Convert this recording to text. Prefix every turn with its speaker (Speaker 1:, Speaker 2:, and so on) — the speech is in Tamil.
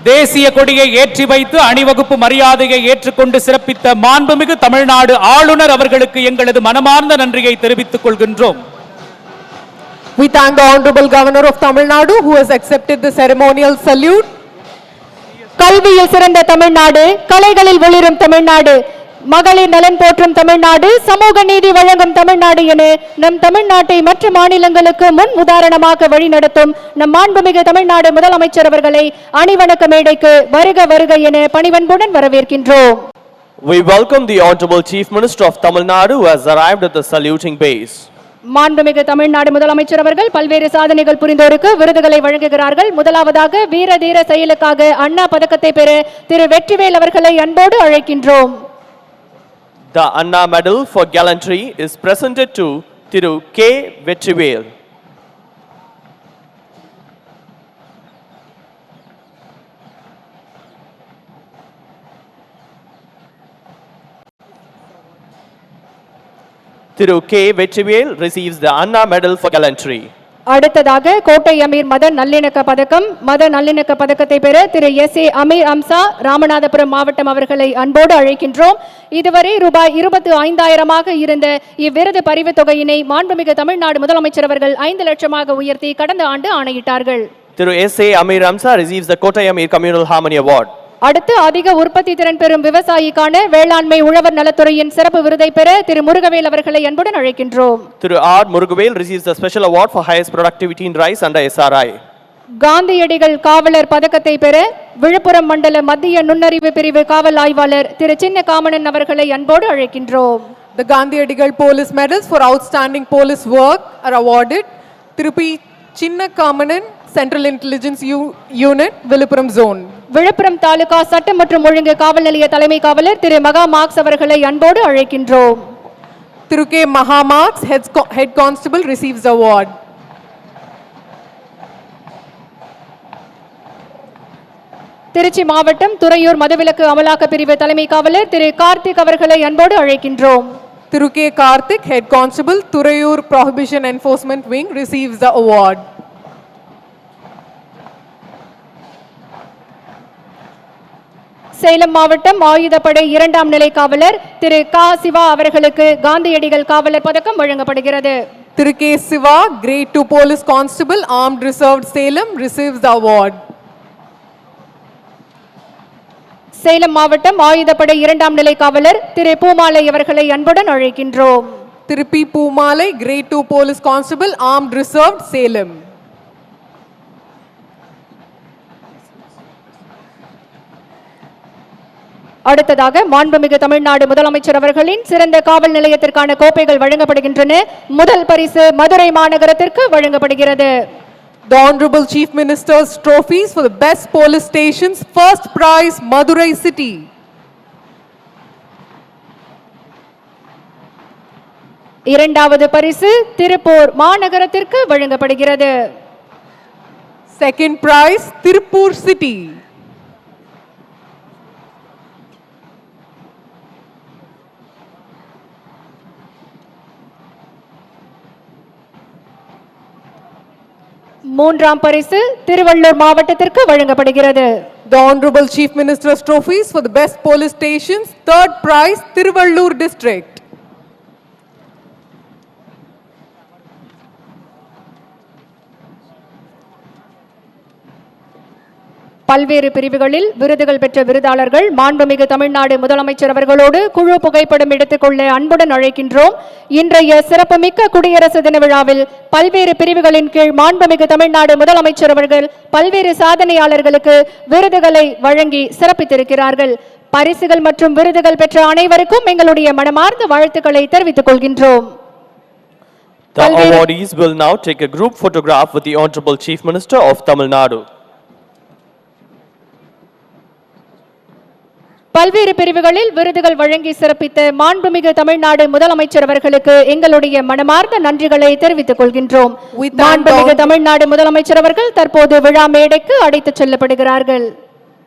Speaker 1: தேசிய கொடியை ஏற்றி வைத்து அணிவகுப்பு மரியாதையை ஏற்றுக்கொண்டு சிறப்பித்த மாண்புமிகு தமிழ்நாடு ஆளுநர் அவர்களுக்கு எங்களது மனமார்ந்த நன்றியை தெரிவித்துக் கொள்கின்றோம்.
Speaker 2: We thank the Honorable Governor of Tamil Nadu who has accepted the ceremonial salute.
Speaker 3: கல்வியில் சிறந்த தமிழ்நாடு, கலைகளில் ஒளிரும் தமிழ்நாடு, மகளிர் நலன் போற்றும் தமிழ்நாடு, சமூக நீதி வழங்கும் தமிழ்நாடு என நம் தமிழ்நாட்டை மற்ற மாநிலங்களுக்கு முன் உதாரணமாக வழிநடத்தும் நம் மாண்புமிகு தமிழ்நாடு முதலமைச்சர் அவர்களை அணிவணக்க மேடைக்கு வருக வருக என பணிவன்புடன் வரவேற்கின்றோம்.
Speaker 4: We welcome the Honorable Chief Minister of Tamil Nadu who has arrived at the saluting base.
Speaker 3: மாண்புமிகு தமிழ்நாடு முதலமைச்சர் அவர்கள் பல்வேறு சாதனைகள் புரிந்தோருக்கு விருதுகளை வழங்குகிறார்கள். முதலாவதாக வீர தீர செயலுக்காக அண்ணா பதக்கத்தை பெற திரு வெற்றிவேல் அவர்களை அன்போடு அழைக்கின்றோம்.
Speaker 4: The Anna Medal for Gallantry is presented to Thiru K. Vetrivel. Thiru K. Vetrivel receives the Anna Medal for Gallantry.
Speaker 3: அடுத்ததாக கோட்டை அமீர் மத நல்லிணக்க பதக்கத்தை பெற திரு எஸ் ஏ அமீர் அம்சா ராமநாதபுரம் மாவட்டம் அவர்களை அன்போடு அழைக்கின்றோம். இதுவரை ரூபாய் 25,000 இருந்த இவ்விருது பரிவு தொகையினை மாண்புமிகு தமிழ்நாடு முதலமைச்சர் அவர்கள் 5 லட்சமாக உயர்த்தி கடந்த ஆண்டு ஆணையிட்டார்கள்.
Speaker 4: Thiru S A Amir Amsa receives the Kottai Amir Communal Harmony Award.
Speaker 3: அடுத்து அதிக உற்பத்தி திறன் பெறும் விவசாயிக்கான வேளாண்மை உழவர் நலத்துறையின் சிறப்பு விருதை பெற திரு முருகவேல் அவர்களை அன்புடன் அழைக்கின்றோம்.
Speaker 4: Thiru R. Murugavel receives the special award for highest productivity in rice under SRI.
Speaker 3: காந்தியடிகள் காவலர் பதக்கத்தை பெற விழுப்புரம் மண்டல மத்திய நுண்ணறிவு பிரிவு காவல் ஆய்வாளர் திரு சின்ன காமனன் அவர்களை அன்போடு அழைக்கின்றோம்.
Speaker 2: The Gandhiadigal Police Medals for outstanding police work are awarded Thiru P. Chinna Kamanan, Central Intelligence Unit, Viluppuram Zone.
Speaker 3: Villupuram taluka சட்டம் மற்றும் ஒழுங்கு காவல் நிலைய தலைமை காவலர் திரு மகா மார்க்ஸ் அவர்களை அன்போடு அழைக்கின்றோம்.
Speaker 2: Thiru K. Maha Marks, Head Constable, receives the award.
Speaker 3: Trichy மாவட்டம் துறையூர் மதுவிலக்கு அமலாக்க பிரிவு தலைமை காவலர் திரு கார்த்திக் அவர்களை அன்போடு அழைக்கின்றோம்.
Speaker 2: Thiru K. Karthik, Head Constable, Thurayur Prohibition Enforcement Wing, receives the award.
Speaker 3: Salem மாவட்டம் ஆயுதப்படை 2ஆம் நிலை காவலர் திரு கா சிவா அவர்களுக்கு காந்தியடிகள் காவலர் பதக்கம் வழங்கப்படுகிறது.
Speaker 2: Thiru K. Siva, Grade 2 Police Constable, Armed Reserved Salem, receives the award.
Speaker 3: Salem மாவட்டம் ஆயுதப்படை 2ஆம் நிலை காவலர் திரு பூமாலை அவர்களை அன்புடன் அழைக்கின்றோம்.
Speaker 2: Thiru P. Poomalai, Grade 2 Police Constable, Armed Reserved Salem.
Speaker 3: அடுத்ததாக மாண்புமிகு தமிழ்நாடு முதலமைச்சர் அவர்களின் சிறந்த காவல் நிலையத்திற்கான கோப்பைகள் வழங்கப்படுகின்றன. முதல் பரிசு மதுரை மாநகரத்திற்கு வழங்கப்படுகிறது.
Speaker 2: The Honorable Chief Minister's trophies for the best police stations. First prize, Madurai City.
Speaker 3: இரண்டாவது பரிசு திருப்பூர் மாநகரத்திற்கு வழங்கப்படுகிறது.
Speaker 2: Second prize, Tirupur City.
Speaker 3: மூன்றாம் பரிசு திருவள்ளூர் மாவட்டத்திற்கு வழங்கப்படுகிறது.
Speaker 2: The Honorable Chief Minister's trophies for the best police stations. Third prize, Tiruvallur District.
Speaker 3: பல்வேறு பிரிவுகளில் விருதுகள் பெற்ற விருதாளர்கள் மாண்புமிகு தமிழ்நாடு முதலமைச்சர் அவர்களோடு குழு புகைப்படம் எடுத்துக்கொள்ள அன்புடன் அழைக்கின்றோம். இன்றைய சிறப்புமிக்க குடியரசு தின விழாவில் பல்வேறு பிரிவுகளின் கீழ் மாண்புமிகு தமிழ்நாடு முதலமைச்சர் அவர்கள் பல்வேறு சாதனையாளர்களுக்கு விருதுகளை வழங்கி சிறப்பித்திருக்கிறார்கள். பரிசுகள் மற்றும் விருதுகள் பெற்ற அனைவருக்கும் எங்களுடைய மனமார்ந்த வாழ்த்துக்களை தெரிவித்துக் கொள்கின்றோம்.
Speaker 4: The awardees will now take a group photograph with the Honorable Chief Minister of Tamil Nadu.
Speaker 3: பல்வேறு பிரிவுகளில் விருதுகள் வழங்கி சிறப்பித்த மாண்புமிகு தமிழ்நாடு முதலமைச்சர் அவர்களுக்கு எங்களுடைய மனமார்ந்த நன்றிகளை தெரிவித்துக் கொள்கின்றோம். மாண்புமிகு தமிழ்நாடு முதலமைச்சர் அவர்கள் தற்போது விழா மேடைக்கு அழைத்துச் செல்லப்படுகிறார்கள்.